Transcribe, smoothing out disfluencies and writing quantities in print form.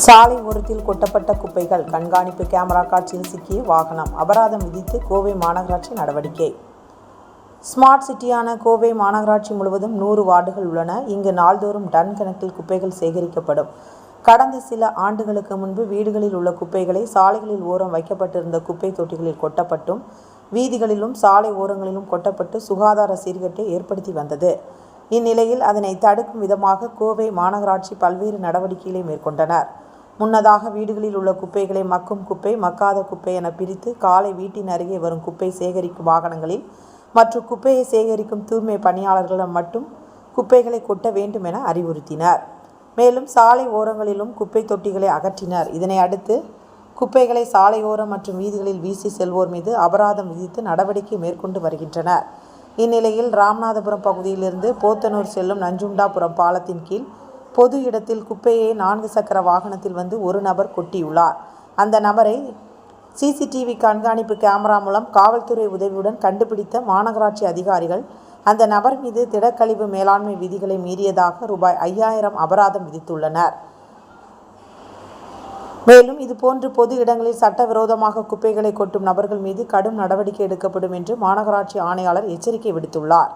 சாலை ஓரத்தில் கொட்டப்பட்ட குப்பைகள் கண்காணிப்பு கேமரா காட்சியில் சிக்கிய வாகனம் அபராதம் விதித்து கோவை மாநகராட்சி நடவடிக்கை. ஸ்மார்ட் சிட்டியான கோவை மாநகராட்சி முழுவதும் 100 வார்டுகள் உள்ளன. இங்கு நாள்தோறும் டன் கணக்கில் குப்பைகள் சேகரிக்கப்படும். கடந்த சில ஆண்டுகளுக்கு முன்பு வீடுகளில் உள்ள குப்பைகளை சாலைகளில் ஓரம் வைக்கப்பட்டிருந்த குப்பை தொட்டிகளில் கொட்டப்பட்டும், வீதிகளிலும் சாலை ஓரங்களிலும் கொட்டப்பட்டு சுகாதார சீர்கேட்டை ஏற்படுத்தி வந்தது. இந்நிலையில் அதனை தடுக்கும் விதமாக கோவை மாநகராட்சி பல்வேறு நடவடிக்கைகளை மேற்கொண்டனர். முன்னதாக வீடுகளில் உள்ள குப்பைகளை மக்கும் குப்பை, மக்காத குப்பை என பிரித்து காலை வீட்டின் அருகே வரும் குப்பை சேகரிக்கும் வாகனங்களில் மற்றும் குப்பையை சேகரிக்கும் தூய்மை பணியாளர்களிடம் மட்டும் குப்பைகளை கொட்ட வேண்டும் என அறிவுறுத்தினர். மேலும் சாலை ஓரங்களிலும் குப்பை தொட்டிகளை அகற்றினர். இதனை அடுத்து குப்பைகளை சாலையோரம் மற்றும் வீதிகளில் வீசி செல்வோர் மீது அபராதம் விதித்து நடவடிக்கை மேற்கொண்டு வருகின்றனர். இந்நிலையில் ராமநாதபுரம் பகுதியிலிருந்து போத்தனூர் செல்லும் நஞ்சுண்டாபுரம் பாலத்தின் கீழ் பொது இடத்தில் குப்பையை 4 சக்கர வாகனத்தில் வந்து ஒரு நபர் கொட்டியுள்ளார். அந்த நபரை சிசிடிவி கண்காணிப்பு கேமரா மூலம் காவல்துறை உதவியுடன் கண்டுபிடித்த மாநகராட்சி அதிகாரிகள் அந்த நபர் மீது திடக்கழிவு மேலாண்மை விதிகளை மீறியதாக ரூபாய் 5000 அபராதம் விதித்துள்ளனர். மேலும் இதுபோன்று பொது இடங்களில் சட்டவிரோதமாக குப்பைகளை கொட்டும் நபர்கள் மீது கடும் நடவடிக்கை எடுக்கப்படும் என்று மாநகராட்சி ஆணையாளர் எச்சரிக்கை விடுத்துள்ளார்.